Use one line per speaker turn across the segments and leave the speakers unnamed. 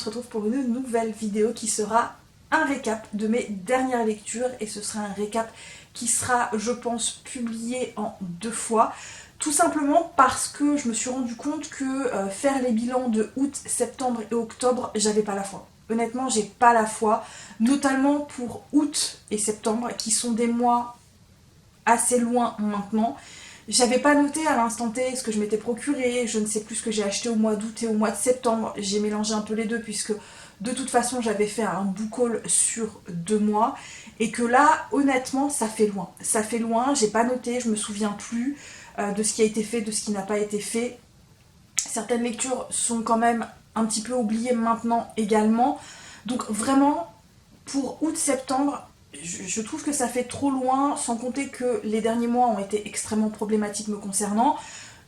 se retrouve pour une nouvelle vidéo qui sera un récap de mes dernières lectures et ce sera un récap qui sera, je pense, publié en 2 fois. Tout simplement parce que je me suis rendu compte que faire les bilans de août, septembre et octobre, j'avais pas la foi. Honnêtement, j'ai pas la foi, notamment pour août et septembre, qui sont des mois assez loin maintenant. J'avais pas noté à l'instant T ce que je m'étais procuré, je ne sais plus ce que j'ai acheté au mois d'août et au mois de septembre. J'ai mélangé un peu les deux puisque de toute façon j'avais fait un book haul sur 2 mois et que là honnêtement ça fait loin. Ça fait loin, j'ai pas noté, je me souviens plus de ce qui a été fait, de ce qui n'a pas été fait. Certaines lectures sont quand même un petit peu oubliées maintenant également. Donc vraiment pour août-septembre, je trouve que ça fait trop loin, sans compter que les derniers mois ont été extrêmement problématiques me concernant.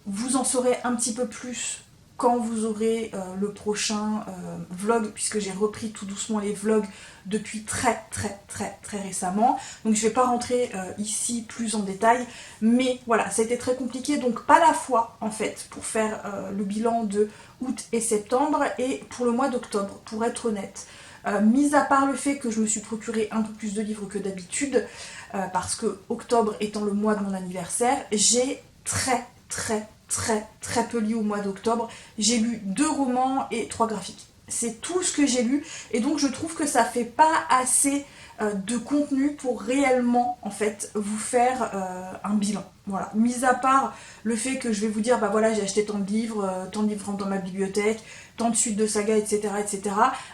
Vous en saurez un petit peu plus quand vous aurez le prochain vlog, puisque j'ai repris tout doucement les vlogs depuis très récemment. Donc je vais pas rentrer ici plus en détail, mais voilà, ça a été très compliqué, donc pas la foi en fait pour faire le bilan de août et septembre, et pour le mois d'octobre, pour être honnête. Mis à part le fait que je me suis procuré un peu plus de livres que d'habitude, parce que octobre étant le mois de mon anniversaire, j'ai très peu lu au mois d'octobre. J'ai lu 2 romans et 3 graphiques. C'est tout ce que j'ai lu et donc je trouve que ça fait pas assez de contenu pour réellement en fait vous faire un bilan. Voilà, mis à part le fait que je vais vous dire bah voilà j'ai acheté tant de livres rentrent dans ma bibliothèque, tant de suites de sagas, etc.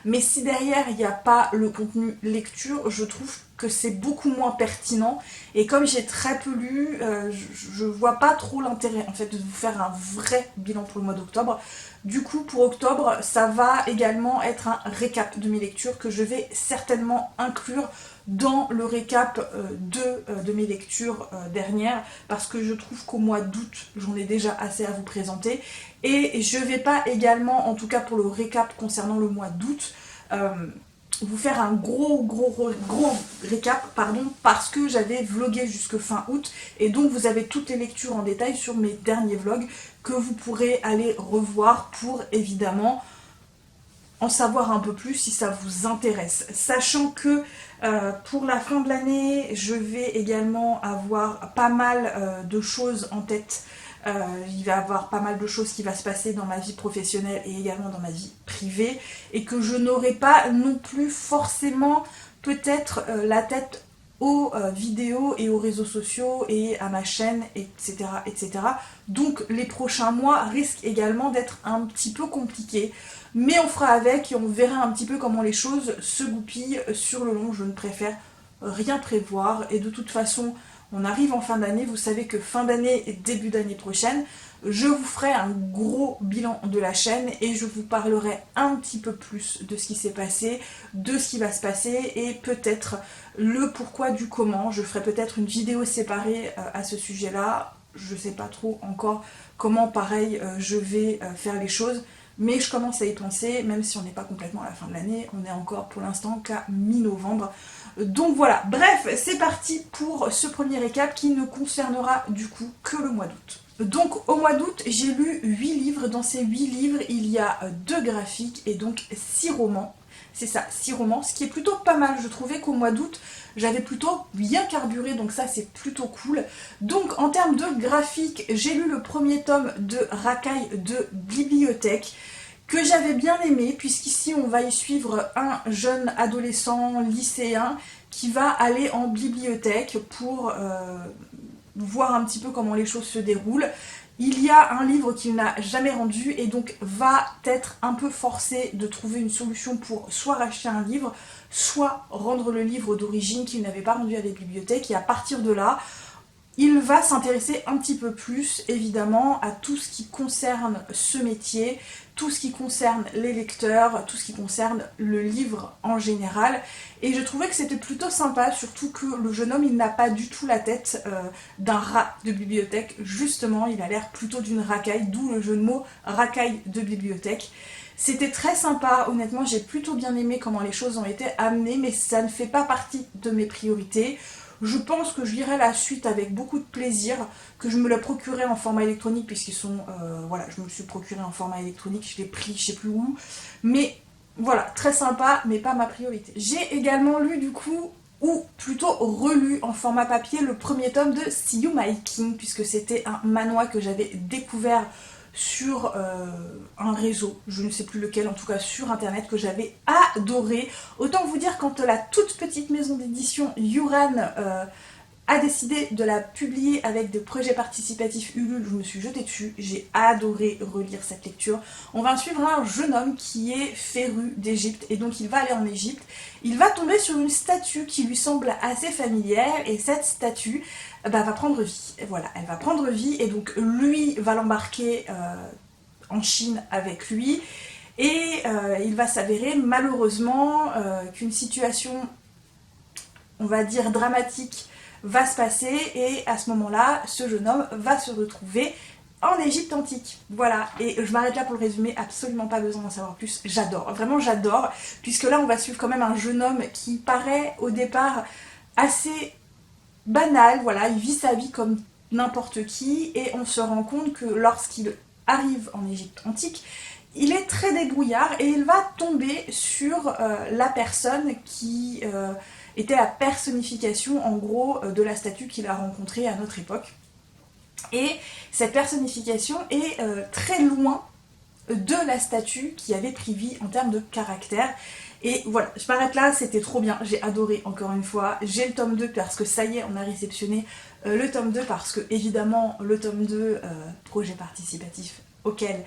Mais si derrière il n'y a pas le contenu lecture, je trouve que c'est beaucoup moins pertinent et comme j'ai très peu lu, je vois pas trop l'intérêt en fait de vous faire un vrai bilan pour le mois d'octobre. Du coup pour octobre ça va également être un récap de mes lectures que je vais certainement inclure dans le récap de mes lectures dernières parce que je trouve qu'au mois d'août j'en ai déjà assez à vous présenter et je vais pas également, en tout cas pour le récap concernant le mois d'août, vous faire un gros récap parce que j'avais vlogué jusque fin août et donc vous avez toutes les lectures en détail sur mes derniers vlogs que vous pourrez aller revoir pour évidemment en savoir un peu plus si ça vous intéresse. Sachant que pour la fin de l'année, je vais également avoir pas mal de choses en tête. Il va y avoir pas mal de choses qui vont se passer dans ma vie professionnelle et également dans ma vie privée et que je n'aurai pas non plus forcément peut-être la tête aux vidéos et aux réseaux sociaux et à ma chaîne, etc. Donc les prochains mois risquent également d'être un petit peu compliqués. Mais on fera avec et on verra un petit peu comment les choses se goupillent sur le long. Je ne préfère rien prévoir et de toute façon on arrive en fin d'année, vous savez que fin d'année et début d'année prochaine, je vous ferai un gros bilan de la chaîne et je vous parlerai un petit peu plus de ce qui s'est passé, de ce qui va se passer et peut-être le pourquoi du comment. Je ferai peut-être une vidéo séparée à ce sujet-là. Je ne sais pas trop encore comment pareil je vais faire les choses. Mais je commence à y penser, même si on n'est pas complètement à la fin de l'année, on est encore pour l'instant qu'à mi-novembre. Donc voilà, bref, c'est parti pour ce premier récap qui ne concernera du coup que le mois d'août. Donc au mois d'août, j'ai lu 8 livres. Dans ces 8 livres, il y a 2 graphiques et donc 6 romans. C'est ça, 6 romans, ce qui est plutôt pas mal. Je trouvais qu'au mois d'août, j'avais plutôt bien carburé, donc ça c'est plutôt cool. Donc en termes de graphique, j'ai lu le premier tome de Racaille de Bibliothèque, que j'avais bien aimé, puisqu'ici on va y suivre un jeune adolescent lycéen qui va aller en bibliothèque pour voir un petit peu comment les choses se déroulent. Il y a un livre qu'il n'a jamais rendu et donc va être un peu forcé de trouver une solution pour soit racheter un livre, soit rendre le livre d'origine qu'il n'avait pas rendu à la bibliothèque. Et à partir de là, il va s'intéresser un petit peu plus, évidemment, à tout ce qui concerne ce métier, tout ce qui concerne les lecteurs, tout ce qui concerne le livre en général. Et je trouvais que c'était plutôt sympa, surtout que le jeune homme, il n'a pas du tout la tête d'un rat de bibliothèque. Justement, il a l'air plutôt d'une racaille, d'où le jeu de mots racaille de bibliothèque. C'était très sympa, honnêtement, j'ai plutôt bien aimé comment les choses ont été amenées, mais ça ne fait pas partie de mes priorités. Je pense que je lirai la suite avec beaucoup de plaisir, que je me la procurerai en format électronique, puisqu'ils sont... voilà, je me le suis procuré en format électronique, je l'ai pris, je sais plus où. Mais Voilà, très sympa, mais pas ma priorité. J'ai également lu du coup, ou plutôt relu en format papier, le premier tome de See You My King, puisque c'était un manhwa que j'avais découvert sur un réseau, je ne sais plus lequel, en tout cas sur internet, que j'avais adoré. Autant vous dire, quand la toute petite maison d'édition Yuran a décidé de la publier avec des projets participatifs Ulule, je me suis jetée dessus, j'ai adoré relire cette lecture. On va suivre un jeune homme qui est féru d'Égypte et donc il va aller en Égypte. Il va tomber sur une statue qui lui semble assez familière et cette statue va prendre vie. Voilà, elle va prendre vie et donc lui va l'embarquer en Chine avec lui et il va s'avérer malheureusement qu'une situation, on va dire, dramatique va se passer et à ce moment-là, ce jeune homme va se retrouver en Égypte antique. Voilà, et je m'arrête là pour le résumé, absolument pas besoin d'en savoir plus. J'adore, vraiment j'adore, puisque là on va suivre quand même un jeune homme qui paraît au départ assez banal, voilà, il vit sa vie comme n'importe qui et on se rend compte que lorsqu'il arrive en Égypte antique, il est très débrouillard et il va tomber sur la personne qui était la personnification en gros de la statue qu'il a rencontrée à notre époque. Et cette personnification est très loin de la statue qui avait pris vie en termes de caractère. Et voilà, je m'arrête là, c'était trop bien, j'ai adoré encore une fois. J'ai le tome 2 parce que ça y est, on a réceptionné le tome 2 parce que évidemment le tome 2, projet participatif auquel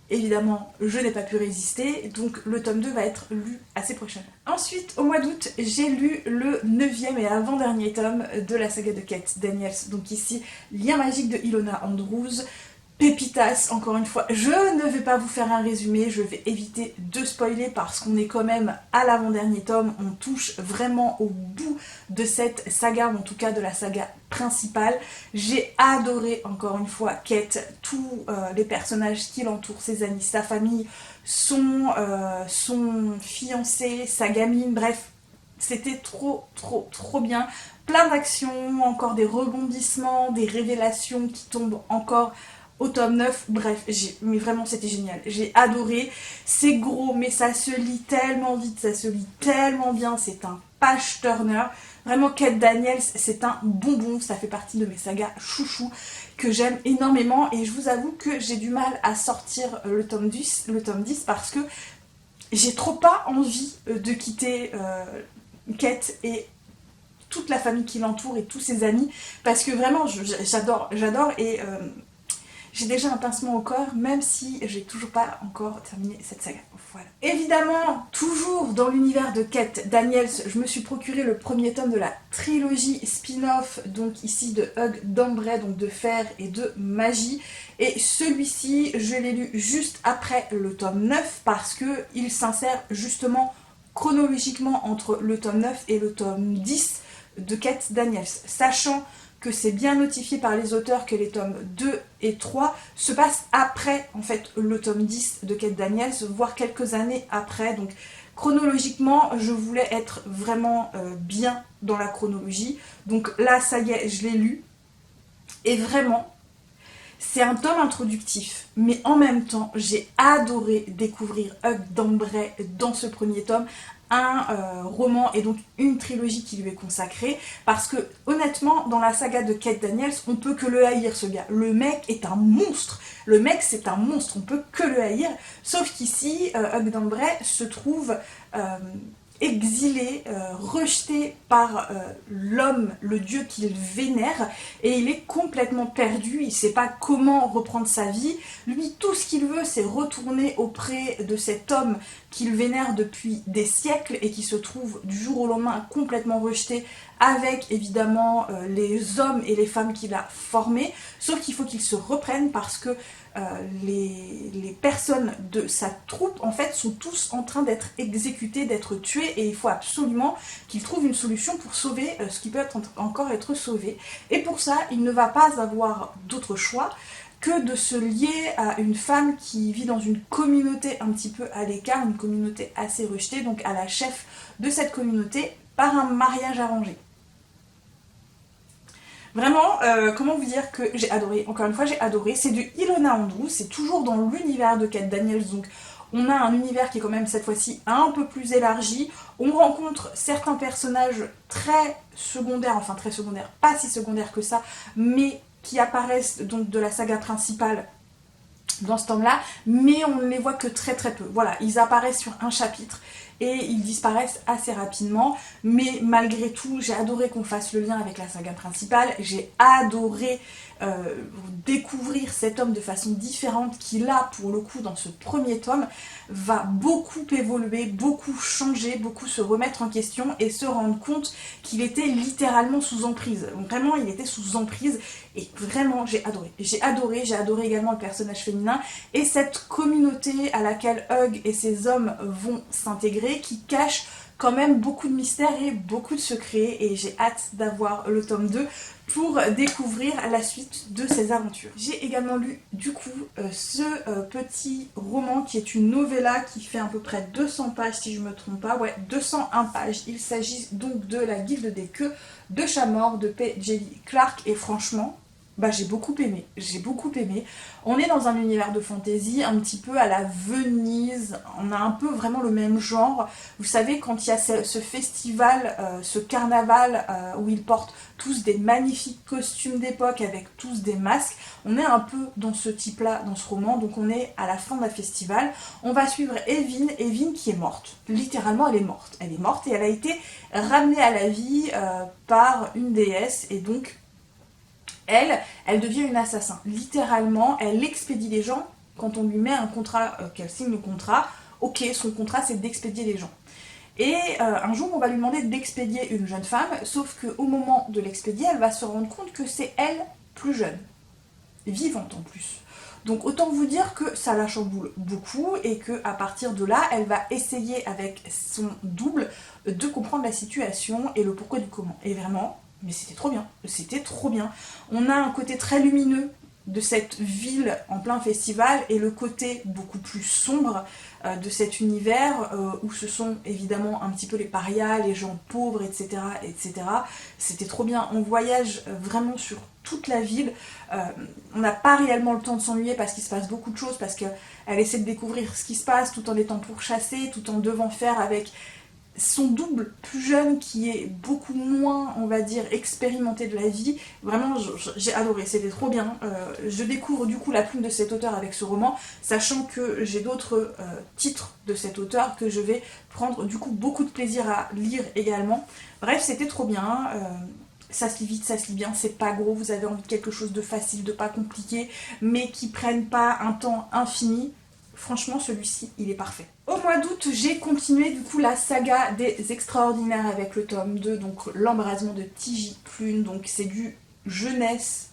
évidemment je n'ai pas pu résister, donc le tome 2 va être lu assez prochainement. Ensuite, au mois d'août, j'ai lu le 9e et avant-dernier tome de la saga de Kate Daniels, donc ici Lien magique de Ilona Andrews. Pépitas, encore une fois, je ne vais pas vous faire un résumé, je vais éviter de spoiler parce qu'on est quand même à l'avant-dernier tome, on touche vraiment au bout de cette saga, ou en tout cas de la saga principale. J'ai adoré, encore une fois, Kate, tous les personnages qui l'entourent, ses amis, sa famille, son fiancé, sa gamine, bref, c'était trop bien. Plein d'actions, encore des rebondissements, des révélations qui tombent encore au tome 9, bref, mais vraiment c'était génial, j'ai adoré, c'est gros mais ça se lit tellement vite, ça se lit tellement bien, c'est un page turner, vraiment Kate Daniels c'est un bonbon, ça fait partie de mes sagas chouchou que j'aime énormément et je vous avoue que j'ai du mal à sortir le tome 10 parce que j'ai trop pas envie de quitter Kate et toute la famille qui l'entoure et tous ses amis parce que vraiment j'adore et j'ai déjà un pincement au corps, même si j'ai toujours pas encore terminé cette saga. Voilà. Évidemment, toujours dans l'univers de Kate Daniels, je me suis procuré le premier tome de la trilogie spin-off, donc ici de Hug d'Ambray, donc de fer et de magie. Et celui-ci, je l'ai lu juste après le tome 9 parce qu'il s'insère justement chronologiquement entre le tome 9 et le tome 10 de Kate Daniels, sachant que c'est bien notifié par les auteurs que les tomes 2 et 3 se passent après en fait le tome 10 de Kate Daniels, voire quelques années après. Donc chronologiquement, je voulais être vraiment bien dans la chronologie. Donc là, ça y est, je l'ai lu. Et vraiment, c'est un tome introductif, mais en même temps, j'ai adoré découvrir Hug d'Ambray dans ce premier tome, un roman et donc une trilogie qui lui est consacrée, parce que honnêtement, dans la saga de Kate Daniels, on peut que le haïr ce gars. Le mec est un monstre, le mec c'est un monstre, on peut que le haïr, sauf qu'ici, Hug d'Ambray se trouve exilé, rejeté par l'homme, le dieu qu'il vénère, et il est complètement perdu, il ne sait pas comment reprendre sa vie. Lui, tout ce qu'il veut, c'est retourner auprès de cet homme qu'il vénère depuis des siècles et qui se trouve du jour au lendemain complètement rejeté, avec évidemment les hommes et les femmes qu'il a formés, sauf qu'il faut qu'il se reprenne parce que les personnes de sa troupe en fait sont tous en train d'être exécutés, d'être tués, et il faut absolument qu'il trouve une solution pour sauver ce qui peut encore être sauvé. Et pour ça, il ne va pas avoir d'autre choix que de se lier à une femme qui vit dans une communauté un petit peu à l'écart, une communauté assez rejetée, donc à la chef de cette communauté par un mariage arrangé. Vraiment, comment vous dire que j'ai adoré, encore une fois j'ai adoré, c'est de Ilona Andrews, c'est toujours dans l'univers de Kate Daniels, donc On a un univers qui est quand même cette fois-ci un peu plus élargi. On rencontre certains personnages très secondaires, enfin très secondaires, pas si secondaires que ça, mais qui apparaissent donc de la saga principale dans ce tome-là, mais on ne les voit que très très peu. Voilà, ils apparaissent sur un chapitre et ils disparaissent assez rapidement, mais malgré tout, j'ai adoré qu'on fasse le lien avec la saga principale, j'ai adoré découvrir cet homme de façon différente qui là, pour le coup, dans ce premier tome, va beaucoup évoluer, beaucoup changer, beaucoup se remettre en question et se rendre compte qu'il était littéralement sous emprise. Vraiment, il était sous emprise et vraiment, j'ai adoré. J'ai adoré également le personnage féminin et cette communauté à laquelle Hug et ses hommes vont s'intégrer qui cache quand même beaucoup de mystères et beaucoup de secrets et j'ai hâte d'avoir le tome 2 pour découvrir la suite de ces aventures. J'ai également lu du coup ce petit roman qui est une novella qui fait à peu près 200 pages si je me trompe pas, ouais 201 pages. Il s'agit donc de La Guilde des Queues de Chat Mort de P. Djeli Clark et franchement bah, j'ai beaucoup aimé. On est dans un univers de fantasy un petit peu à la Venise, on a un peu vraiment le même genre. Vous savez, quand il y a ce festival, ce carnaval où ils portent tous des magnifiques costumes d'époque avec tous des masques, on est un peu dans ce type-là dans ce roman, donc on est à la fin d'un festival. On va suivre Evin qui est morte. Littéralement, elle est morte et elle a été ramenée à la vie par une déesse et donc elle devient une assassin. Littéralement, elle expédie les gens. Quand on lui met un contrat, qu'elle signe le contrat, ok, son contrat c'est d'expédier les gens. Et un jour, on va lui demander d'expédier une jeune femme, sauf qu'au moment de l'expédier, elle va se rendre compte que c'est elle plus jeune, vivante en plus. Donc autant vous dire que ça la chamboule beaucoup et qu'à partir de là, elle va essayer avec son double de comprendre la situation et le pourquoi du comment. Et vraiment, mais c'était trop bien. On a un côté très lumineux de cette ville en plein festival et le côté beaucoup plus sombre de cet univers où ce sont évidemment un petit peu les parias, les gens pauvres, etc. etc. C'était trop bien, on voyage vraiment sur toute la ville, on n'a pas réellement le temps de s'ennuyer parce qu'il se passe beaucoup de choses, parce qu'elle essaie de découvrir ce qui se passe tout en étant pourchassée, tout en devant faire avec son double plus jeune qui est beaucoup moins, on va dire, expérimenté de la vie. Vraiment, j'ai adoré, c'était trop bien. Je découvre du coup la plume de cet auteur avec ce roman, sachant que j'ai d'autres titres de cet auteur que je vais prendre du coup beaucoup de plaisir à lire également. Bref, c'était trop bien. Ça se lit vite, ça se lit bien, c'est pas gros, vous avez envie de quelque chose de facile, de pas compliqué, mais qui prenne pas un temps infini. Franchement, celui-ci, il est parfait. Au mois d'août, j'ai continué du coup la saga des extraordinaires avec le tome 2, donc l'embrasement de Tiji Plune, donc c'est du jeunesse,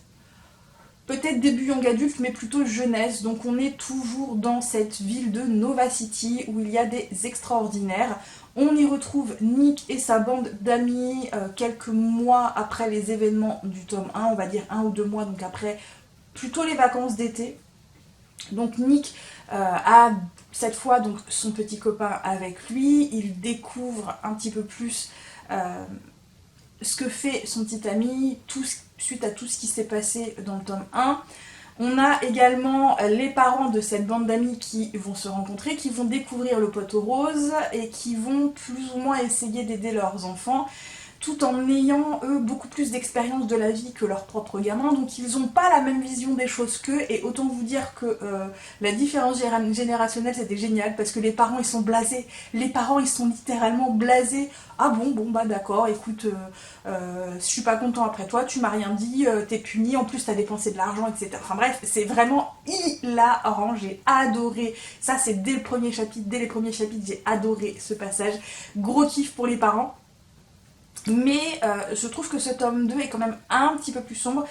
peut-être début young adulte, mais plutôt jeunesse, donc on est toujours dans cette ville de Nova City où il y a des extraordinaires. On y retrouve Nick et sa bande d'amis quelques mois après les événements du tome 1, on va dire 1 ou 2 mois, donc après plutôt les vacances d'été. Donc Nick a cette fois donc son petit copain avec lui, il découvre un petit peu plus ce que fait son petit ami suite à tout ce qui s'est passé dans le tome 1. On a également les parents de cette bande d'amis qui vont se rencontrer, qui vont découvrir le poteau rose et qui vont plus ou moins essayer d'aider leurs enfants, tout en ayant, eux, beaucoup plus d'expérience de la vie que leurs propres gamins, donc ils n'ont pas la même vision des choses qu'eux, et autant vous dire que la différence générationnelle, c'était génial, parce que les parents, ils sont blasés, les parents, ils sont littéralement blasés, ah bon, bah d'accord, écoute, je suis pas content après toi, tu m'as rien dit, t'es puni, en plus t'as dépensé de l'argent, etc. Enfin bref, c'est vraiment hilarant, j'ai adoré, ça c'est dès les premiers chapitres, j'ai adoré ce passage, gros kiff pour les parents. Mais je trouve que ce tome 2 est quand même un petit peu plus sombre,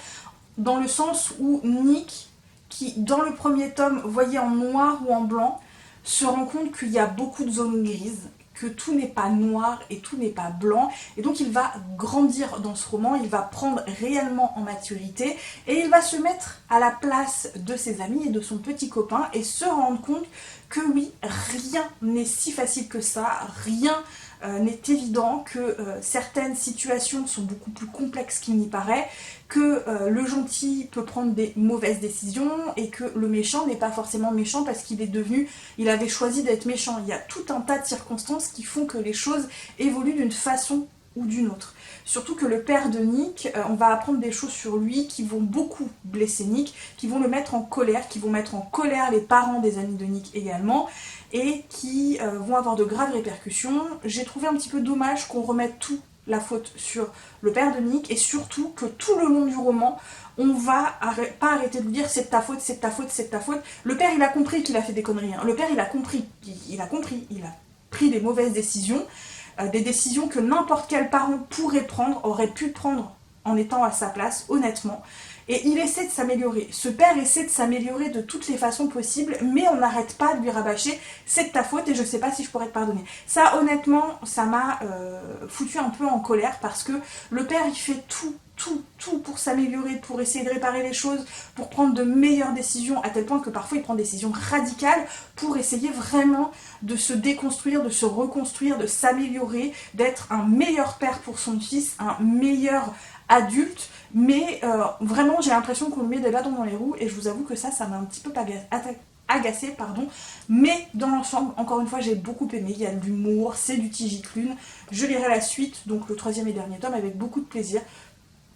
dans le sens où Nick, qui dans le premier tome voyait en noir ou en blanc, se rend compte qu'il y a beaucoup de zones grises, que tout n'est pas noir et tout n'est pas blanc, et donc il va grandir dans ce roman, il va prendre réellement en maturité, et il va se mettre à la place de ses amis et de son petit copain, et se rendre compte que oui, rien n'est si facile que ça, rien n'est évident que certaines situations sont beaucoup plus complexes qu'il n'y paraît, que le gentil peut prendre des mauvaises décisions et que le méchant n'est pas forcément méchant parce il avait choisi d'être méchant. Il y a tout un tas de circonstances qui font que les choses évoluent d'une façon ou d'une autre. Surtout que le père de Nick, on va apprendre des choses sur lui qui vont beaucoup blesser Nick, qui vont le mettre en colère, qui vont mettre en colère les parents des amis de Nick également, et qui vont avoir de graves répercussions. J'ai trouvé un petit peu dommage qu'on remette tout la faute sur le père de Nick, et surtout que tout le long du roman, on va pas arrêter de lui dire c'est de ta faute, c'est de ta faute, c'est de ta faute. Le père, il a compris qu'il a fait des conneries. Hein. Le père, il a compris, il a pris des mauvaises décisions, des décisions que n'importe quel parent pourrait prendre, aurait pu prendre en étant à sa place, honnêtement. Et il essaie de s'améliorer. Ce père essaie de s'améliorer de toutes les façons possibles, mais on n'arrête pas de lui rabâcher c'est de ta faute et je sais pas si je pourrais te pardonner. Ça, honnêtement, ça m'a foutu un peu en colère parce que le père, il fait tout pour s'améliorer, pour essayer de réparer les choses, pour prendre de meilleures décisions, à tel point que parfois il prend des décisions radicales pour essayer vraiment de se déconstruire, de se reconstruire, de s'améliorer, d'être un meilleur père pour son fils, un meilleur adulte, mais vraiment j'ai l'impression qu'on lui met des bâtons dans les roues et je vous avoue que ça m'a un petit peu agacé, mais dans l'ensemble, encore une fois, j'ai beaucoup aimé, il y a de l'humour, c'est du Tigiclune, je lirai la suite, donc le 3e et dernier tome, avec beaucoup de plaisir.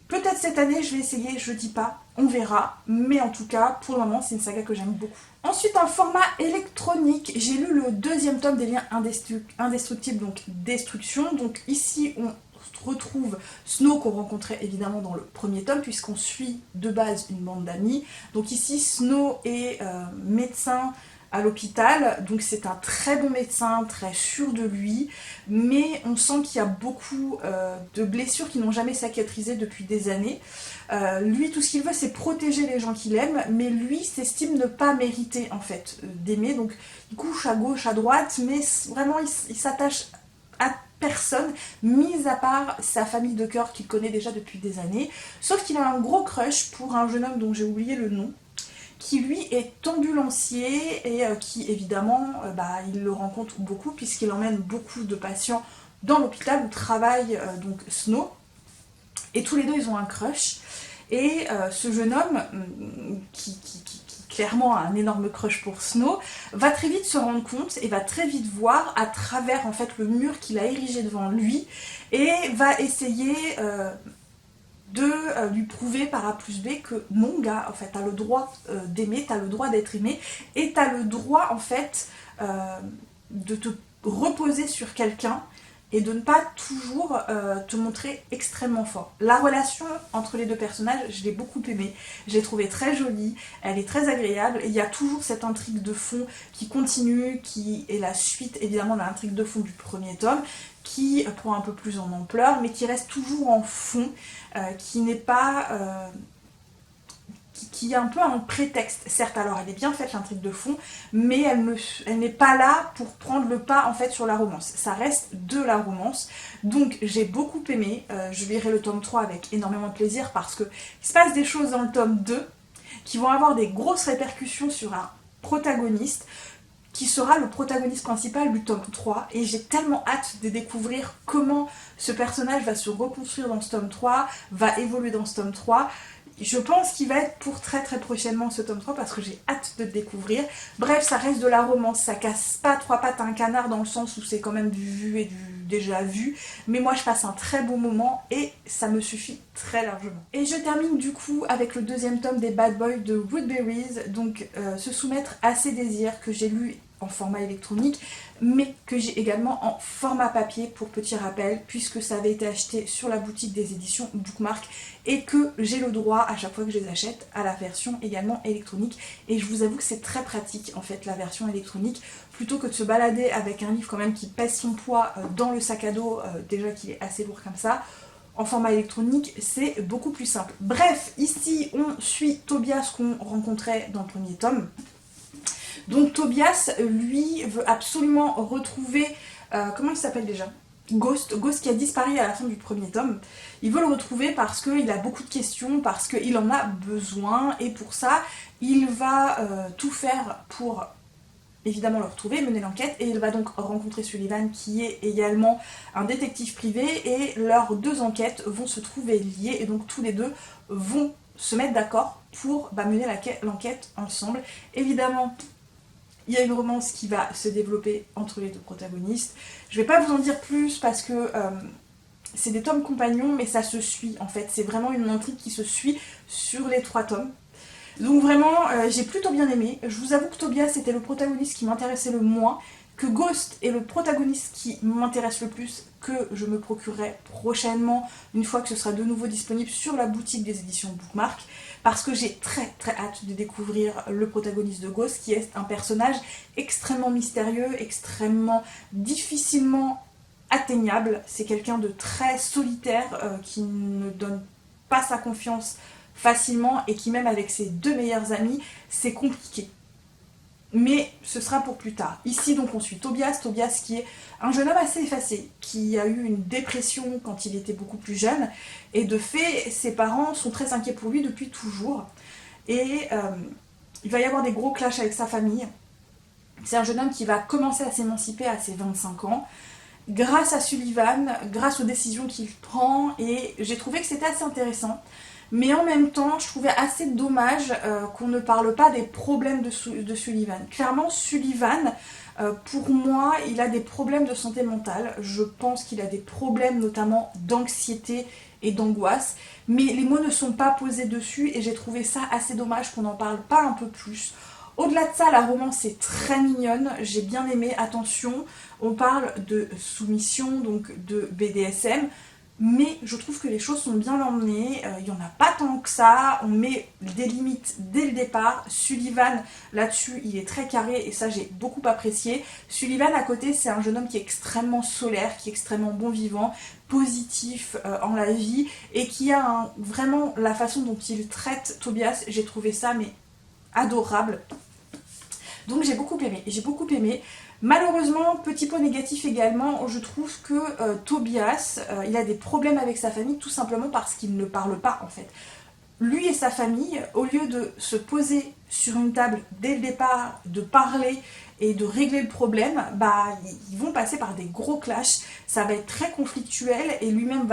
Peut-être cette année je vais essayer, je dis pas, on verra, mais en tout cas, pour le moment, c'est une saga que j'aime beaucoup. Ensuite, un format électronique, j'ai lu le 2e tome des liens indestructibles, donc Destruction, donc ici on retrouve Snow qu'on rencontrait évidemment dans le 1er tome puisqu'on suit de base une bande d'amis. Donc ici Snow est médecin à l'hôpital, donc c'est un très bon médecin, très sûr de lui, mais on sent qu'il y a beaucoup de blessures qui n'ont jamais cicatrisé depuis des années. Lui, tout ce qu'il veut, c'est protéger les gens qu'il aime, mais lui s'estime ne pas mériter en fait d'aimer, donc il couche à gauche, à droite, mais vraiment il s'attache à personne, mis à part sa famille de cœur qu'il connaît déjà depuis des années, sauf qu'il a un gros crush pour un jeune homme dont j'ai oublié le nom, qui lui est ambulancier et qui évidemment il le rencontre beaucoup puisqu'il emmène beaucoup de patients dans l'hôpital où travaille donc Snow, et tous les deux ils ont un crush, et ce jeune homme qui clairement a un énorme crush pour Snow, va très vite se rendre compte et va très vite voir à travers en fait le mur qu'il a érigé devant lui, et va essayer de lui prouver par A plus B que non gars, en fait, t'as le droit d'aimer, t'as le droit d'être aimé, et t'as le droit en fait de te reposer sur quelqu'un et de ne pas toujours te montrer extrêmement fort. La relation entre les deux personnages, je l'ai beaucoup aimée, je l'ai trouvée très jolie, elle est très agréable, il y a toujours cette intrigue de fond qui continue, qui est la suite évidemment de l'intrigue de fond du 1er tome, qui prend un peu plus en ampleur, mais qui reste toujours en fond, qui n'est pas... qui est un peu un prétexte. Certes, alors elle est bien faite l'intrigue de fond, mais elle n'est pas là pour prendre le pas en fait sur la romance. Ça reste de la romance. Donc j'ai beaucoup aimé. Je lirai le tome 3 avec énormément de plaisir parce que il se passe des choses dans le tome 2 qui vont avoir des grosses répercussions sur un protagoniste qui sera le protagoniste principal du tome 3, et j'ai tellement hâte de découvrir comment ce personnage va se reconstruire dans ce tome 3, va évoluer dans ce tome 3. Je pense qu'il va être pour très très prochainement ce tome 3 parce que j'ai hâte de le découvrir. Bref, ça reste de la romance, ça casse pas trois pattes à un canard dans le sens où c'est quand même du vu et du déjà vu, mais moi je passe un très bon moment et ça me suffit très largement. Et je termine du coup avec le 2e tome des Bad Boys de Woodberries, donc Se soumettre à ses désirs, que j'ai lu en format électronique, mais que j'ai également en format papier pour petit rappel, puisque ça avait été acheté sur la boutique des éditions Bookmark et que j'ai le droit à chaque fois que je les achète à la version également électronique, et je vous avoue que c'est très pratique en fait la version électronique, plutôt que de se balader avec un livre quand même qui pèse son poids dans le sac à dos, déjà qu'il est assez lourd comme ça. En format électronique, c'est beaucoup plus simple. Bref, ici on suit Tobias qu'on rencontrait dans le 1er tome. Donc Tobias, lui, veut absolument retrouver... comment il s'appelle déjà ? Ghost qui a disparu à la fin du 1er tome. Il veut le retrouver parce qu'il a beaucoup de questions, parce qu'il en a besoin, et pour ça, il va tout faire pour évidemment le retrouver, mener l'enquête, et il va donc rencontrer Sullivan qui est également un détective privé, et leurs deux enquêtes vont se trouver liées, et donc tous les deux vont se mettre d'accord pour mener l'enquête ensemble. Évidemment, il y a une romance qui va se développer entre les deux protagonistes. Je vais pas vous en dire plus parce que c'est des tomes compagnons, mais ça se suit en fait. C'est vraiment une intrigue qui se suit sur les 3 tomes. Donc vraiment, j'ai plutôt bien aimé. Je vous avoue que Tobias était le protagoniste qui m'intéressait le moins, que Ghost est le protagoniste qui m'intéresse le plus, que je me procurerai prochainement, une fois que ce sera de nouveau disponible sur la boutique des éditions Bookmark, parce que j'ai très très hâte de découvrir le protagoniste de Ghost, qui est un personnage extrêmement mystérieux, extrêmement difficilement atteignable. C'est quelqu'un de très solitaire, qui ne donne pas sa confiance facilement, et qui même avec ses 2 meilleurs amis, c'est compliqué. Mais ce sera pour plus tard. Ici donc on suit Tobias qui est un jeune homme assez effacé, qui a eu une dépression quand il était beaucoup plus jeune, et de fait ses parents sont très inquiets pour lui depuis toujours, et il va y avoir des gros clashs avec sa famille. C'est un jeune homme qui va commencer à s'émanciper à ses 25 ans, grâce à Sullivan, grâce aux décisions qu'il prend, et j'ai trouvé que c'était assez intéressant. Mais en même temps, je trouvais assez dommage qu'on ne parle pas des problèmes de Sullivan. Clairement, Sullivan, pour moi, il a des problèmes de santé mentale. Je pense qu'il a des problèmes notamment d'anxiété et d'angoisse. Mais les mots ne sont pas posés dessus, et j'ai trouvé ça assez dommage qu'on n'en parle pas un peu plus. Au-delà de ça, la romance est très mignonne, j'ai bien aimé. Attention, on parle de soumission, donc de BDSM, mais je trouve que les choses sont bien emmenées, il n'y en a pas tant que ça, on met des limites dès le départ. Sullivan, là-dessus, il est très carré, et ça j'ai beaucoup apprécié. Sullivan, à côté, c'est un jeune homme qui est extrêmement solaire, qui est extrêmement bon vivant, positif en la vie, et qui a vraiment la façon dont il traite Tobias, j'ai trouvé ça mais adorable. Donc j'ai beaucoup aimé. Malheureusement, petit point négatif également, je trouve que Tobias, il a des problèmes avec sa famille, tout simplement parce qu'il ne parle pas en fait. Lui et sa famille, au lieu de se poser sur une table dès le départ, de parler et de régler le problème, ils vont passer par des gros clashs, ça va être très conflictuel, et lui-même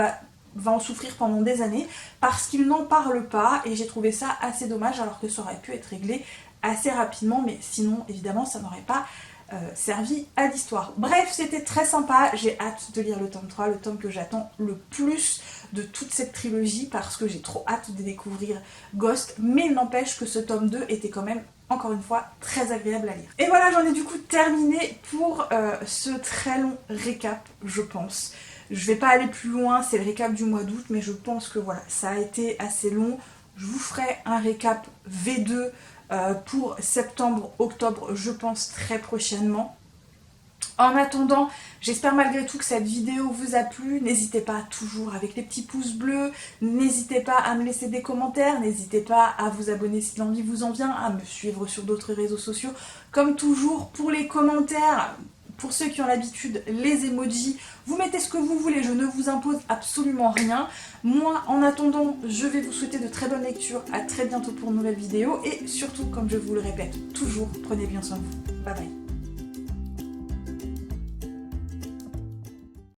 va en souffrir pendant des années parce qu'il n'en parle pas, et j'ai trouvé ça assez dommage, alors que ça aurait pu être réglé assez rapidement, mais sinon évidemment ça n'aurait pas servi à l'histoire. Bref, c'était très sympa, j'ai hâte de lire le tome 3, le tome que j'attends le plus de toute cette trilogie, parce que j'ai trop hâte de découvrir Ghost, mais il n'empêche que ce tome 2 était quand même, encore une fois, très agréable à lire. Et voilà, j'en ai du coup terminé pour ce très long récap, je pense. Je vais pas aller plus loin, c'est le récap du mois d'août, mais je pense que voilà, ça a été assez long. Je vous ferai un récap V2 pour septembre-octobre, je pense très prochainement. En attendant, j'espère malgré tout que cette vidéo vous a plu. N'hésitez pas toujours avec les petits pouces bleus, n'hésitez pas à me laisser des commentaires, n'hésitez pas à vous abonner si l'envie vous en vient, à me suivre sur d'autres réseaux sociaux. Comme toujours, pour les commentaires, pour ceux qui ont l'habitude, les emojis, vous mettez ce que vous voulez, je ne vous impose absolument rien. Moi, en attendant, je vais vous souhaiter de très bonnes lectures, à très bientôt pour une nouvelle vidéo, et surtout, comme je vous le répète toujours, prenez bien soin de vous. Bye bye.